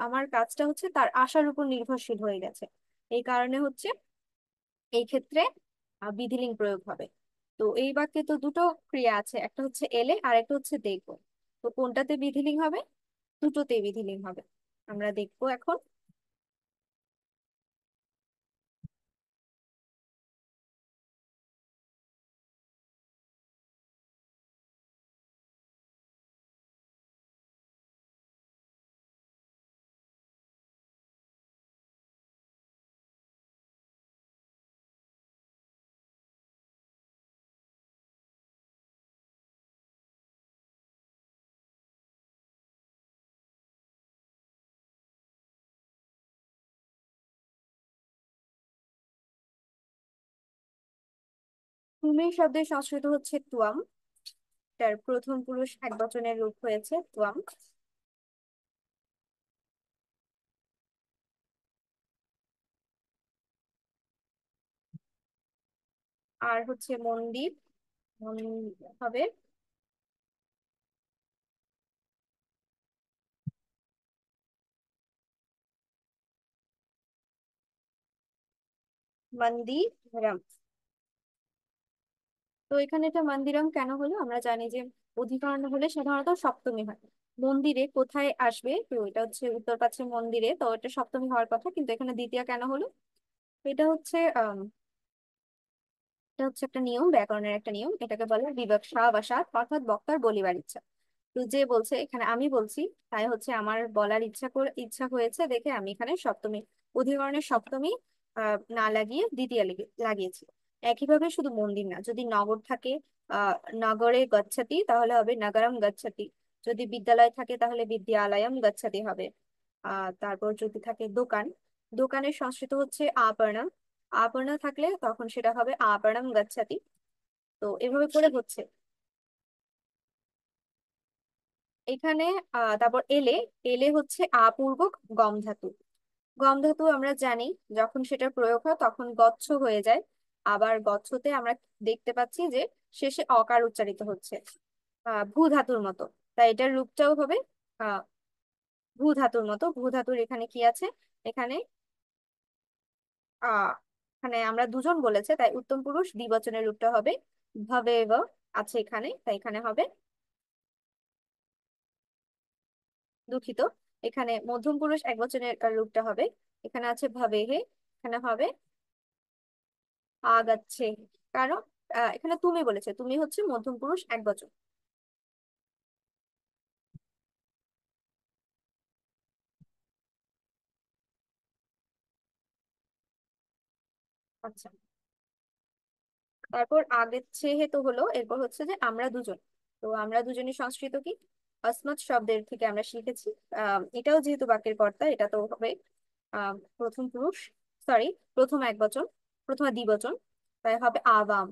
আমার কাজটা হচ্ছে তার আশার উপর নির্ভরশীল হয়ে গেছে, এই কারণে হচ্ছে এই ক্ষেত্রে বিধিলিঙ্গ প্রয়োগ হবে। তো এই বাক্যে তো দুটো ক্রিয়া আছে, একটা হচ্ছে এলে আর একটা হচ্ছে দেখবো। তো কোনটাতে বিধিলিঙ্গ হবে? দুটোতেই বিধিলিঙ্গ হবে, আমরা দেখবো এখন। তুমি শব্দের সংস্কৃত হচ্ছে তুয়াম, তার প্রথম পুরুষ একবচনের রূপ হয়েছে তুয়াম। আর হচ্ছে মন্দির, হবে মন্দিরম। তো এখানে এটা মন্দিরম কেন হলো? আমরা জানি যে অধিকরণ হলে সাধারণত সপ্তমী হয়। মন্দিরে কোথায় আসবে? তো এটা হচ্ছে উত্তর পাচ্ছে মন্দিরে, তো এটা সপ্তমী হওয়ার কথা, কিন্তু এখানে দ্বিতীয়া কেন হলো? তো এটা হচ্ছে এটা হচ্ছে একটা নিয়ম, ব্যাকরণের একটা নিয়ম, এটাকে বলে বিবক্ষা বা সাত, অর্থাৎ বক্তার বলিবার ইচ্ছা। তো যে বলছে, এখানে আমি বলছি, তাই হচ্ছে আমার বলার ইচ্ছা হয়েছে দেখে আমি এখানে সপ্তমী, অধিকরণের সপ্তমী না লাগিয়ে দ্বিতীয় লাগিয়েছি। একইভাবে শুধু মন্দির না, যদি নগর থাকে, নগরে গচ্ছতি তাহলে হবে নগরম গচ্ছতি। যদি বিদ্যালয় থাকে তাহলে বিদ্যালয়ম গচ্ছতি হবে। তারপর যদি থাকে দোকান, দোকানের সংস্কৃত হচ্ছে আপর্ণা, আপর্ণা থাকলে তখন সেটা হবে আপর্ণম গচ্ছতি। তো এভাবে করে হচ্ছে এখানে। তারপর এলে, এলে হচ্ছে আপূর্বক গম ধাতু। গম ধাতু আমরা জানি যখন সেটা প্রয়োগ হয় তখন গচ্ছ হয়ে যায়, আবার গচ্ছতে আমরা দেখতে পাচ্ছি যে শেষে অকার উচ্চারিত হচ্ছে ভূ ধাতুর মতো। তাই এটার রূপটাও হবে আহ ভূ ধাতুর মতো। ভূ ধাতুর এখানে কি আছে? এখানে আহ এখানে আমরা দুজন বলেছে, তাই উত্তম পুরুষ দ্বিবচনের রূপটা হবে ভবেব, আছে এখানে, তাই এখানে হবে, দুঃখিত, এখানে মধ্যম পুরুষ একবচনের রূপটা হবে, এখানে আছে ভবেহে, এখানে হবে আগাচ্ছে। কারণ এখানে তুমি বলেছে, তুমি হচ্ছে মধ্যম পুরুষ একবচন। আচ্ছা, তারপর আগেচ্ছে হে তো হলো, এরপর হচ্ছে যে আমরা দুজন। তো আমরা দুজনের সংস্কৃত কি? অস্মৎ শব্দের থেকে আমরা শিখেছি, এটাও যেহেতু বাক্যের কর্তা, এটা তো হবে প্রথম পুরুষ, সরি, প্রথম একবচন, প্রথম দ্বিবচন, তাই হবে আবাম,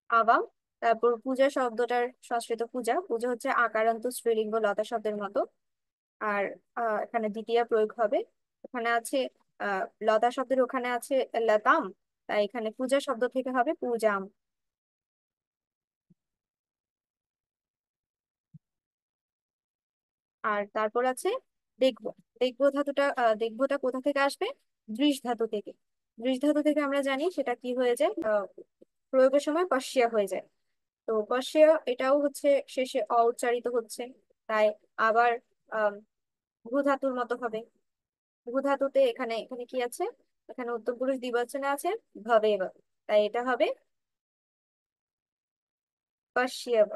আবাম। তারপর পূজা শব্দটার সংস্কৃত পূজা, পূজা হচ্ছে আকারান্ত স্ত্রীলিঙ্গ লতা শব্দের মতো। আর এখানে দ্বিতীয় প্রয়োগ হবে, ওখানে আছে লতা শব্দের ওখানে আছে লতাম, তাই এখানে পূজা শব্দ থেকে হবে পূজাম। আর তারপর আছে দেখবো, দেখবো ধাতুটা, দেখবোটা কোথা থেকে আসবে? দৃশ ধাতু থেকে। দৃশ ধাতু থেকে আমরা জানি সেটা কি হয়ে যায়, প্রয়োগের সময় কস্যা হয়ে যায়। তো কস্যা এটাও হচ্ছে শেষে উচ্চারিত হচ্ছে, তাই আবার আহ ভূ ধাতুর মতো হবে। ভূ ধাতুতে এখানে এখানে কি আছে? এখানে উত্তম পুরুষ দ্বিবচনে আছে ভবেব, তাই এটা হবে পশ্যেব।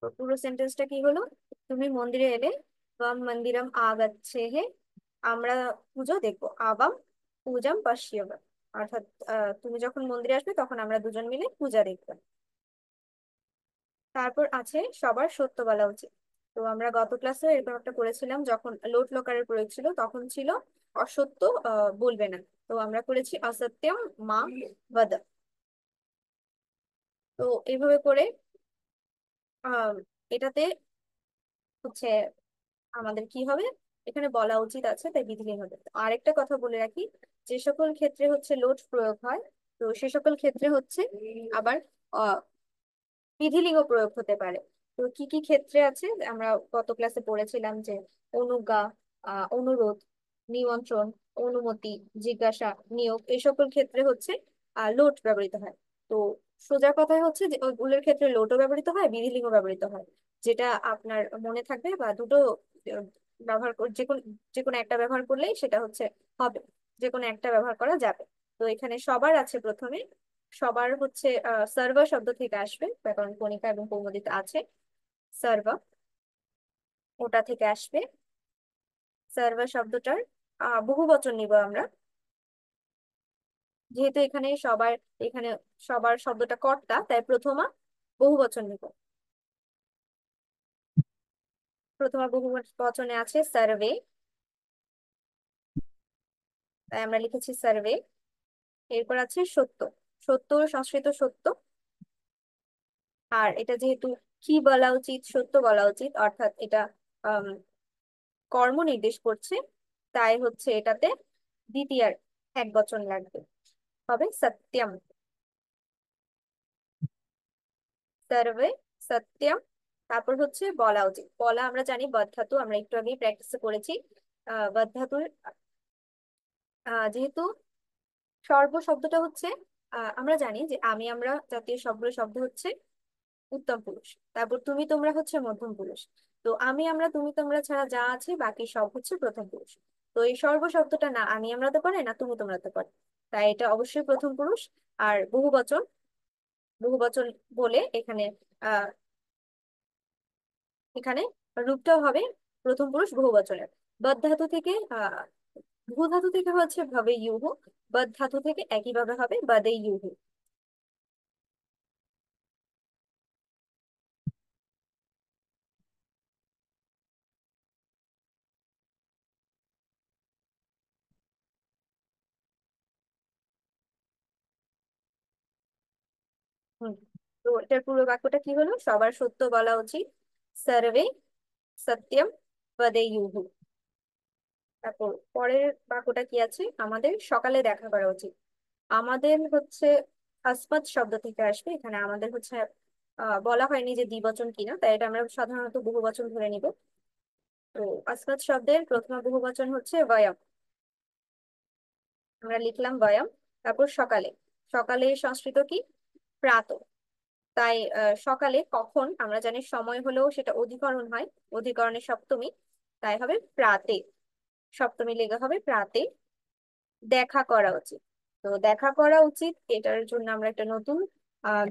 তো পুরো সেন্টেন্সটা কি হলো? তুমি মন্দিরে এলে, আবাম মন্দিরম আগচ্ছে হে, আমরা পুজো দেখবো। আবাম পূজাম পশ্যব, অর্থাৎ তুমি যখন মন্দিরে আসবে তখন আমরা দুজন মিলে পূজা দেখবো। তারপর আছে সবার সত্য বলা উচিত। তো আমরা গত ক্লাসে এরকম একটা করেছিলাম, যখন লোট লকারের প্রয়োগ ছিল তখন ছিল অসত্য বলবে না। তো আমরা করেছি অসত্যম মা বদ। তো এইভাবে করে আহ এটাতে হচ্ছে আমাদের কি হবে, এখানে বলা উচিত আছে, তাই বিধিলিঙ্গ হবে। তো আরেকটা কথা বলে রাখি, যে সকল ক্ষেত্রে হচ্ছে লোট প্রয়োগ হয়, তো সে সকল ক্ষেত্রে হচ্ছে আবার বিধিলিঙ্গ প্রয়োগ হতে পারে। তো কি কি ক্ষেত্রে আছে আমরা গত ক্লাসে পড়েছিলাম, যে অনুজ্ঞা, অনুরোধ, নিমন্ত্রণ, অনুমতি, জিজ্ঞাসা, নিয়োগ, এই সকল ক্ষেত্রে হচ্ছে লোট ব্যবহৃত হয়। তো সোজা কথায় হচ্ছে যে ওগুলোর ক্ষেত্রে লোটও ব্যবহৃত হয়, বিধিলিঙ্গ ব্যবহৃত হয়। যেটা আপনার মনে থাকবে বা দুটো আহ, ব্যবহার যে কোনো একটা ব্যবহার করলেই সেটা হচ্ছে হবে, যে কোনো একটা ব্যবহার করা যাবে। তো এখানে সবার আছে প্রথমে। সবার হচ্ছে সার্ভা শব্দ থেকে আসবে, ব্যাকরণ কণিকা এবং কৌমুদিতে আছে সার্ভা, ওটা থেকে আসবে। সার্ভা শব্দটার বহু বচন নিব আমরা, যেহেতু এখানে সবার শব্দটা কর্তা, তাই প্রথমা বহু বচন নিব। প্রথমা বহু বচনে আছে সার্ভে, তাই আমরা লিখেছি সার্ভে। এরপর আছে সত্য। সত্য সংস্কৃত সত্য। আর এটা যেহেতু কি বলা উচিত, সত্য বলা উচিত, অর্থাৎ এটা আম, কর্ম নির্দেশ করছে, তাই হচ্ছে এটাতে দ্বিতীয়ার এক বচন লাগবে, হবে সত্যম। সার্ভে, সত্যম। তারপর হচ্ছে বলা উচিত। বলা আমরা জানি বদ ধাতু, আমরা একটু আগেই প্র্যাকটিস করেছি। বদ ধাতুর যেহেতু সর্ব শব্দটা হচ্ছে আমরা জানি যে আমি আমরা জাতীয় সবগুলো শব্দ হচ্ছে উত্তম পুরুষ, তারপর তুমি তোমরা হচ্ছে মধ্যম পুরুষ। তো আমি আমরা তুমি তোমরা ছাড়া যা আছে বাকি সব হচ্ছে প্রথম পুরুষ। তো এই সর্ব শব্দটা না আমি আমরাতে পারে না তুমি তোমরাতে পারে, তাই এটা অবশ্যই প্রথম পুরুষ। আর বহু বচন, বহু বচন বলে এখানে আহ এখানে রূপটাও হবে প্রথম পুরুষ বহু বচনের। বদ ধাতু থেকে ভূ ধাতু থেকে হচ্ছে ভাবে ইউহু, বদ ধাতু থেকে একই ভাবে হবে বাদে ইউহু। হুম। তো এটার পুরো বাক্যটা কি হলো, সবার সত্য বলা উচিত। সর্বে সত্যম বদেয়ুঃ। তারপর পরের বাক্যটা কি আছে, আমাদের সকালে দেখা করা উচিত। আমাদের হচ্ছে আসমাত শব্দ থেকে আসবে। এখানে আমাদের হচ্ছে বলা হয়নি যে দ্বিবচন কিনা, তাই এটা আমরা সাধারণত বহু বচন ধরে নিব। তো আসমাত শব্দের প্রথম বহু বচন হচ্ছে বয়ম, আমরা লিখলাম বয়ম। তারপর সকালে, সকালে সংস্কৃত কি, প্রাত। তাই সকালে কখন আমরা জানি, সময় হলেও সেটা অধিকরণ হয়, অধিকরণের সপ্তমী, তাই হবে প্রাতে। সপ্তমী লেগে হবে প্রাতে। দেখা করা উচিত। তো দেখা করা উচিত, এটার জন্য আমরা একটা নতুন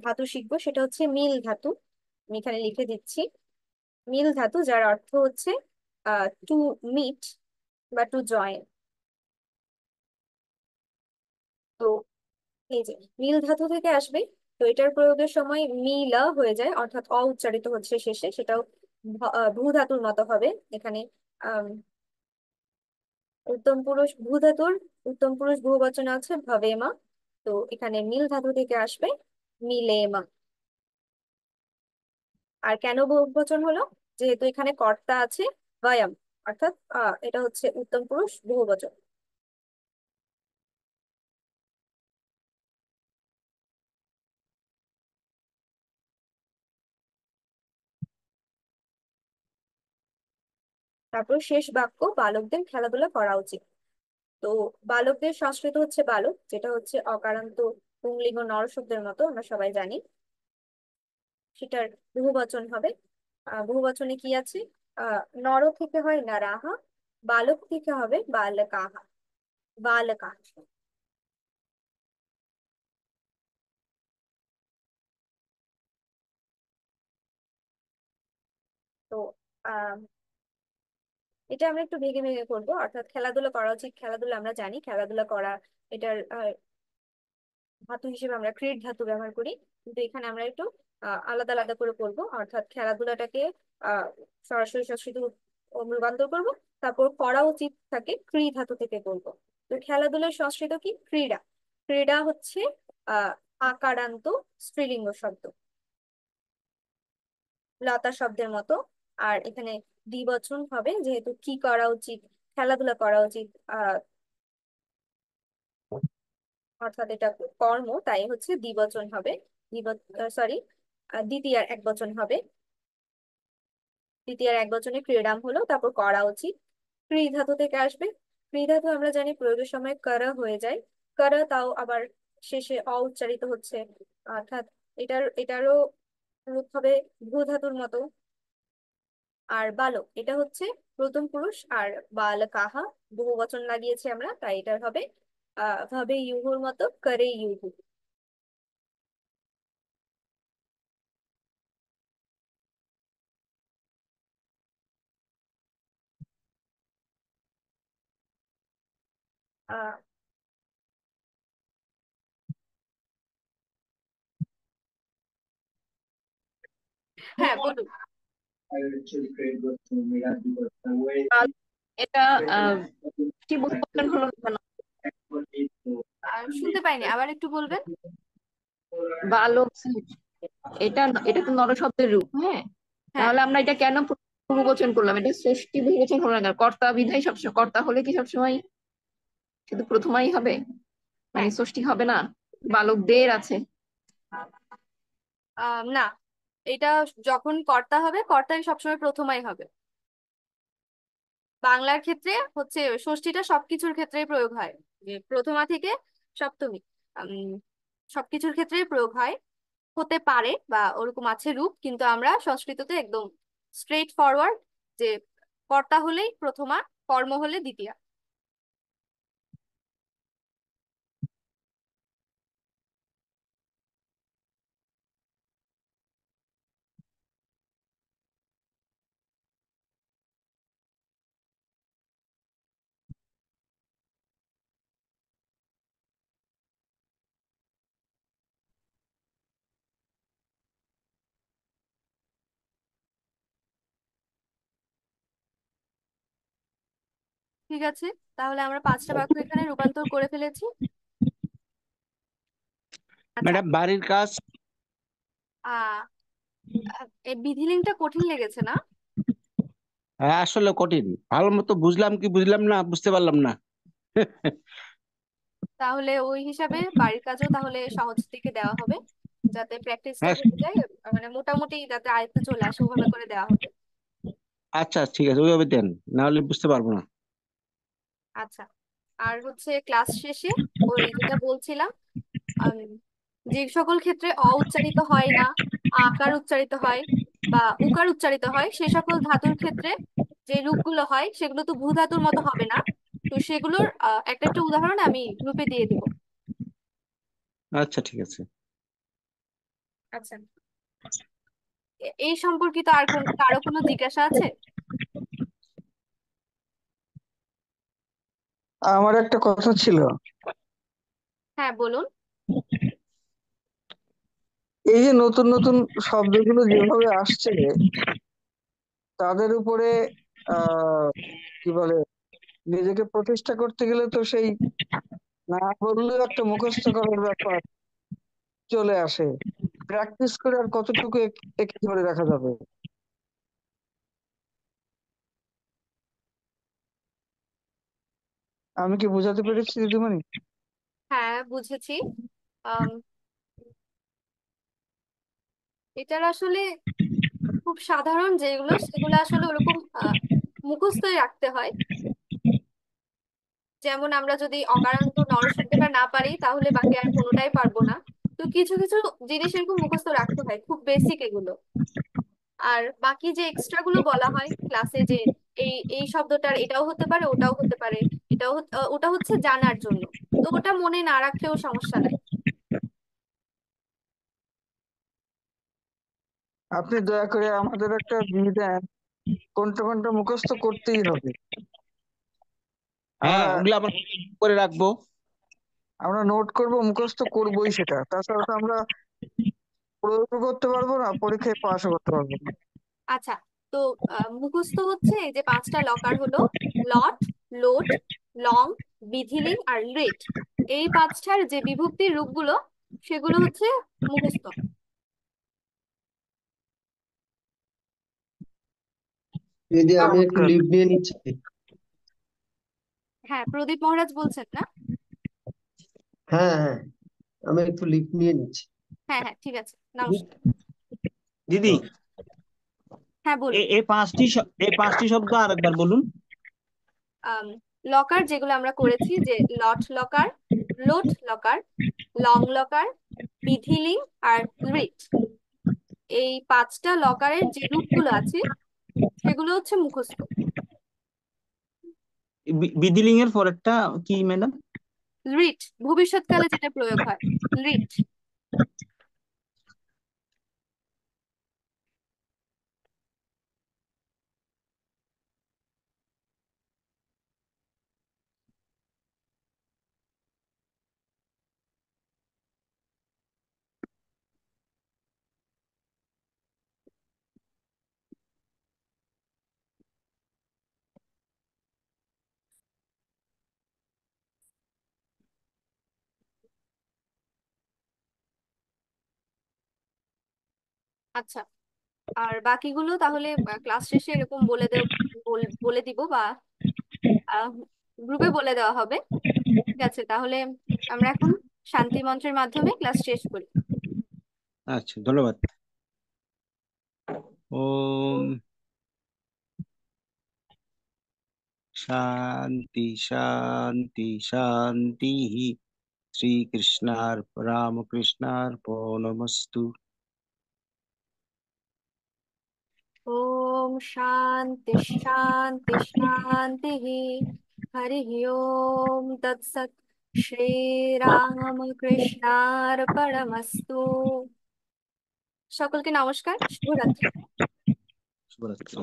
ধাতু শিখবো, সেটা হচ্ছে মিল ধাতু। আমি এখানে লিখে দিচ্ছি। মিল ধাতু, যার অর্থ হচ্ছে টু মিট বা টু জয়েন। তো এই যে মিল ধাতু থেকে আসবে, তো এটার প্রয়োগের সময় মিলা হয়ে যায়, অর্থাৎ অ উচ্চারিত হচ্ছে শেষে, সেটাও ভূ ধাতুর মতো হবে এখানে। আম, উত্তম পুরুষ ভূ ধাতুর উত্তম পুরুষ বহু বচন আছে ভবেমা, তো এখানে মিল ধাতু থেকে আসবে মিলেমা। আর কেন বহুবচন হলো, যেহেতু এখানে কর্তা আছে বয়াম, অর্থাৎ এটা হচ্ছে উত্তম পুরুষ বহুবচন। তারপর শেষ বাক্য, বালকদের খেলাধুলা করা উচিত। তো বালকদের সংস্কৃত হচ্ছে বালক, যেটা হচ্ছে অকারান্ত পুংলিঙ্গ নর শব্দের মতো, আমরা সবাই জানি। সেটার বহুবচন হবে। বহুবচনে কি আছে, নর থেকে হয় নারাহা, বালক থেকে হবে বালকাহা, বালকাহ। তো এটা আমরা একটু ভেঙে ভেঙে করবো। অর্থাৎ খেলাধুলা করা উচিত, খেলাধুলা আমরা জানি খেলাধুলা করা এটার ধাতু হিসেবে আমরা ক্রিড ধাতু ব্যবহার করি, কিন্তু এখানে আমরা একটু আলাদা আলাদা করে করবো। অর্থাৎ খেলাধুলাটাকে আহ সরাসরি সংস্কৃত রূপান্তর করবো, তারপর করা উচিত থাকে ক্রি ধাতু থেকে করবো। তো খেলাধুলার সংস্কৃত কি? ক্রীড়া। ক্রীড়া হচ্ছে আকারান্ত স্ত্রীলিঙ্গ শব্দ, লতা শব্দের মতো। আর এখানে দ্বিবচন হবে, যেহেতু কি করা উচিত, খেলাধুলা করা উচিত, অর্থাৎ এটা কর্ম, তাই হচ্ছে দ্বিবচন হবে। সরি, দ্বিতীয়ার এক বচন হবে। দ্বিতীয়ার এক বচনে ক্রীড়াম হলো, তারপর করা উচিত ক্রি ধাতু থেকে আসবে। ক্রি ধাতু আমরা জানি প্রয়োগের সময় করা হয়ে যায়, করা, তাও আবার শেষে অ উচ্চারিত হচ্ছে। অর্থাৎ এটারও রূপ হবে ভূ ধাতুর মতো। আর বালক এটা হচ্ছে প্রথম পুরুষ, আর বালকাহা বহু বচন লাগিয়েছি আমরা, তাই এটার হবে ভাবে ইউহুর মতো করে ইউহু। আহ হ্যাঁ, বলুন। এটা কি বহুবচন হলো না কেন? শুনতে পাইনি, আবার একটু বলবেন। বালক, এটা এটা তো নর শব্দের রূপ, হ্যাঁ। হ্যাঁ, তাহলে আমরা এটা কেন বহুবচন করলাম? এটা ষষ্ঠী বহুবচন হলো না কেন? কর্তা বিধায় সবসময়, কর্তা হলে কি সবসময় শুধু প্রথমাই হবে, মানে হ্যাঁ। ষষ্ঠী হবে না? বালকদের আছে। না, এটা যখন কর্তা হবে, কর্তাই সবসময় প্রথমাই হবে। বাংলার ক্ষেত্রে হচ্ছে ষষ্ঠীটা সবকিছুর ক্ষেত্রেই প্রয়োগ হয়, যে প্রথমা থেকে সপ্তমী উম, সবকিছুর ক্ষেত্রেই প্রয়োগ হয়, হতে পারে বা ওরকম আছে রূপ, কিন্তু আমরা সংস্কৃততে একদম স্ট্রেট ফরওয়ার্ড, যে কর্তা হলেই প্রথমা, কর্ম হলে দ্বিতীয়া। ঠিক আছে, তাহলে আমরা 5টা বাক্য এখানে রূপান্তর করে ফেলেছি। আচ্ছা, ম্যাডাম বাড়ির কাজ। আহ এই বিধি লিঙ্কটা কঠিন লেগেছে না? হ্যাঁ, আসলে কঠিন, ভালো মতো বুঝলাম কি বুঝলাম না বুঝতে পারলাম না। তাহলে ওই হিসাবে বাড়ির কাজও তাহলে সহজ থেকে দেওয়া হবে, যাতে প্র্যাকটিসটা হ্যাঁ, হয়ে যায়, মানে মোটামুটি যাতে আয়ত্তে চলে আসে ওভাবে করে দেওয়া হবে। আচ্ছা ঠিক আছে, ওইভাবে দেন, না হলে বুঝতে পারবো না। আচ্ছা, আর হচ্ছে ক্লাস শেষে ওই যেটা বলছিলাম, উম, যে সকল ক্ষেত্রে অ উচ্চারিত হয় না, আকার উচ্চারিত হয় বা উকার উচ্চারিত হয়, সে সকল ধাতুর ক্ষেত্রে যে রূপগুলো হয় সেগুলো তো ভূ ধাতুর মতো হবে না। তো সেগুলোর একটা একটা উদাহরণ আমি গ্রুপে দিয়ে দিব। আচ্ছা ঠিক আছে। আচ্ছা, এই সম্পর্কিত আর কারো কোনো জিজ্ঞাসা আছে? আমার একটা কথা ছিল। হ্যাঁ, বলুন। এই যে নতুন নতুন শব্দগুলো যেভাবে আসছে, তাদের উপরে আহ কি বলে, নিজেকে প্রতিষ্ঠা করতে গেলে তো সেই না বললেও একটা মুখস্থ করার ব্যাপার চলে আসে। প্র্যাকটিস করে আর কতটুকু একে ধরে রাখা যাবে? আমি কি বোঝাতে পেরেছি দিদিমণি? হ্যাঁ, বুঝেছি। আম, এটার আসলে খুব সাধারণ যেগুলো, সেগুলো আসলে ওরকম মুখস্থই রাখতে হয়। যেমন আমরা যদি অকারান্ত নর শব্দটা না পারি, তাহলে বাকি আর কোনোটাই পারবো না। তো কিছু কিছু জিনিস এরকম মুখস্থ রাখতে হয়, খুব বেসিক এগুলো। আর বাকি যে এক্সট্রা গুলো বলা হয় ক্লাসে, যে এই এই শব্দটার এটাও হতে পারে, ওটাও হতে পারে, ওটা হচ্ছে জানার জন্য। তো ওটা মনে না রাখলেও সমস্যা নাই। আপনি দয়া করে আমাদের একটা বই দেন, কোনটা কোনটা মুখস্থ করতেই হবে। হ্যাঁ, আমরা ওগুলো আমরা করে রাখবো। আমরা নোট করব, মুখস্থ করবোই সেটা, তাছাড়া তো আমরা প্রয়োগ করতে পারবো না, পরীক্ষায় পাশও করতে পারবো না। আচ্ছা, তো মুখস্থ হচ্ছে এই যে 5টা লকার হলো লট, লোড, লং, বিধিলিং আর রিড। এই 5টার যে বিভক্তির রূপগুলো সেগুলো হচ্ছে মুখস্থ। দিদি আমি একটু চমৎকার। লিভ নিয়ে নিচ্ছি। হ্যাঁ, প্রদীপ মহারাজ বলছেন না? হ্যাঁ হ্যাঁ, আমি একটু লিভ নিয়ে নিচ্ছি। হ্যাঁ হ্যাঁ, ঠিক আছে, নমস্কার। দিদি, হ্যাঁ বলুন। এই পাঁচটি শব্দ আরেকবার বলুন। লকার যেগুলো আমরা করেছি, যে lot locker, load locker, long locker, বিধিলিং আর রিড, এই 5টা লকারের যে রূপগুলো আছে সেগুলো হচ্ছে মুখস্থ। বিধিলিং এর পরেরটা কি ম্যাডাম? রিড, ভবিষ্যৎকালে যেটা প্রয়োগ হয়, রিড। আচ্ছা, আর বাকিগুলো তাহলে ক্লাস শেষে এরকম বলে দিব, বা গ্রুপে বলে দেওয়া হবে। ঠিক আছে, তাহলে আমরা এখন শান্তি মন্ত্রের মাধ্যমে ক্লাস শেষ করি। আচ্ছা, ধন্যবাদ। ওম শান্তি শান্তি শান্তি। শ্রীকৃষ্ণার রামকৃষ্ণার্পণমস্তু। ओम शांति शांति शांति। हरि ओम तत्सत। श्री राम কৃষ্ণার্পণমস্তু। সকলকে নমস্কার, শুভরাত্রি। শুভরাত্রি।